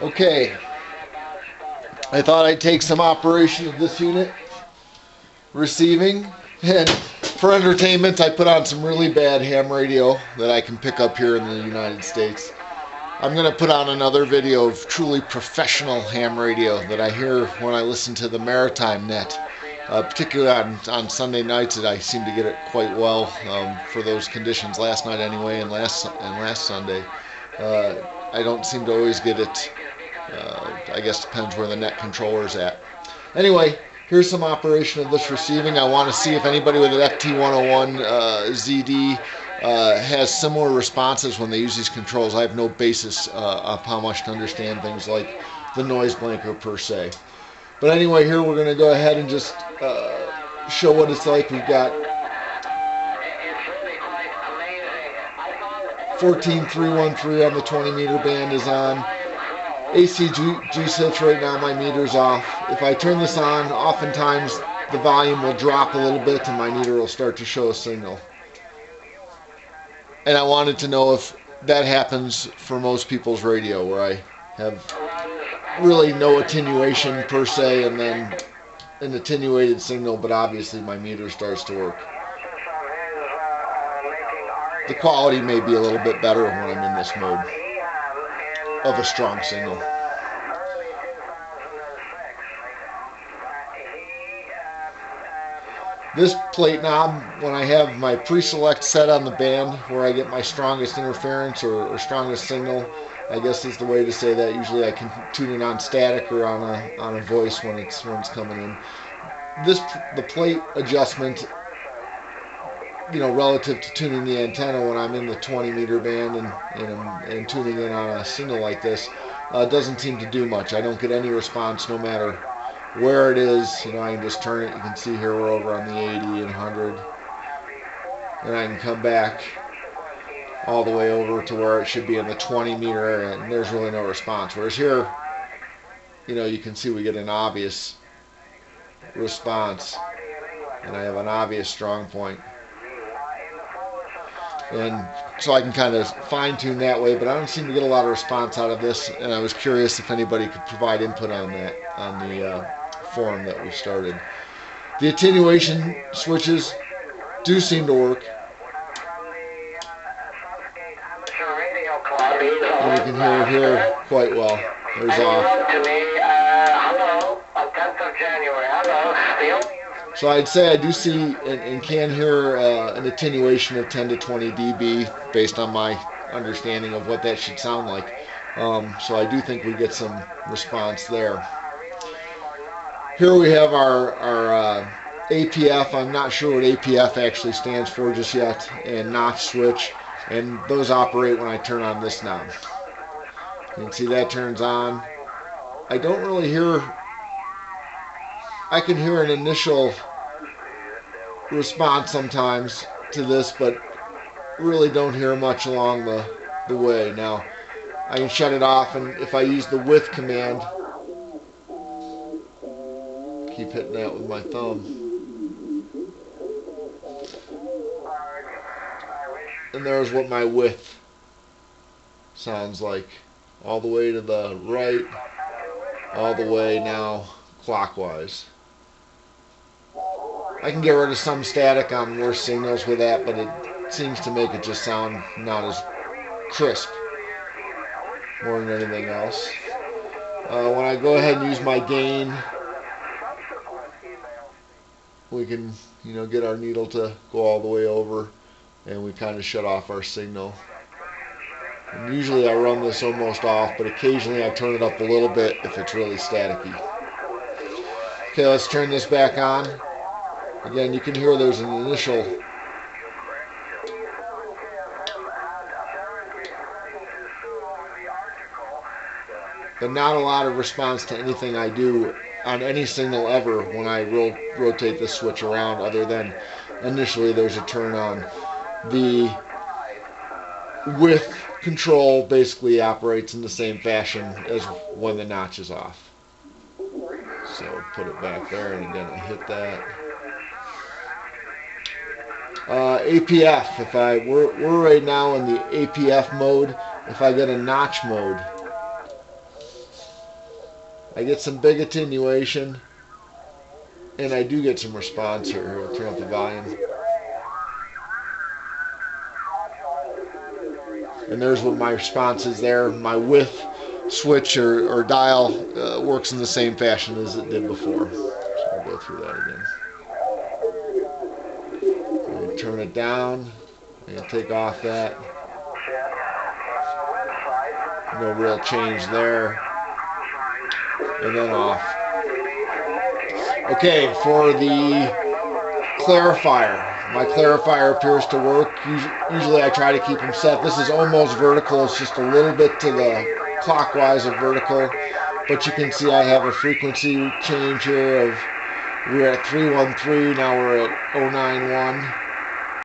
Okay, I thought I'd take some operation of this unit receiving, and for entertainment I put on some really bad ham radio that I can pick up here in the United States. I'm going to put on another video of truly professional ham radio that I hear when I listen to the Maritime Net. Particularly on Sunday nights, I seem to get it quite well for those conditions. Last night anyway, and last Sunday, I don't seem to always get it. I guess depends where the net controller's at. Anyway, here's some operation of this receiving. I want to see if anybody with an FT101 ZD has similar responses when they use these controls. I have no basis of how much to understand things like the noise blanker per se. But anyway, here we're going to go ahead and just show what it's like. We've got 14313 on the 20 meter band is on. AC G6 right now, my meter's off. If I turn this on, oftentimes the volume will drop a little bit and my meter will start to show a signal. And I wanted to know if that happens for most people's radio, where I have really no attenuation per se and then an attenuated signal, but obviously my meter starts to work. The quality may be a little bit better when I'm in this mode of a strong signal. This plate knob, when I have my pre-select set on the band where I get my strongest interference or strongest signal, I guess is the way to say that. Usually I can tune it on static or on a voice when it's coming in. The plate adjustment, relative to tuning the antenna when I'm in the 20 meter band and tuning in on a signal like this, doesn't seem to do much. I don't get any response no matter where it is. I can just turn it. You can see here we're over on the 80 and 100, and I can come back all the way over to where it should be in the 20 meter area, and there's really no response. Whereas here, you can see we get an obvious response, and I have an obvious strong point. And so I can kind of fine tune that way, but I don't seem to get a lot of response out of this, and I was curious if anybody could provide input on that on the forum that we started. The attenuation switches do seem to work. And you can hear it here quite well. There's off. So I'd say I do see and can hear an attenuation of 10 to 20 dB based on my understanding of what that should sound like. So I do think we get some response there. Here we have our APF. I'm not sure what APF actually stands for just yet, and notch switch, and those operate when I turn on this knob. You can see that turns on. I don't really hear. I can hear an initial response sometimes to this, but really don't hear much along the way. Now, I can shut it off, and if I use the width command, keep hitting that with my thumb, and there's what my width sounds like, all the way to the right, all the way now clockwise. I can get rid of some static on worse signals with that, but it seems to make it just sound not as crisp more than anything else. When I go ahead and use my gain, we can get our needle to go all the way over, and we kind of shut off our signal. And usually I run this almost off, but occasionally I turn it up a little bit if it's really staticky. Okay, let's turn this back on. Again, you can hear there's an initial but not a lot of response to anything I do on any signal ever when I rotate this switch around, other than initially there's a turn on. The width control basically operates in the same fashion as when the notch is off. So put it back there, and again I hit that. APF, we're right now in the APF mode. If I get a notch mode, I get some big attenuation, and I do get some response here. Here, we'll turn up the volume. And there's what my response is there. My width switch or dial works in the same fashion as it did before. So I'll go through that again. And turn it down and take off that. No real change there. And then off. Okay, for the clarifier. My clarifier appears to work. Usually I try to keep them set. This is almost vertical. It's just a little bit to the clockwise of vertical. But you can see I have a frequency change here of, we're at 313, now we're at 091.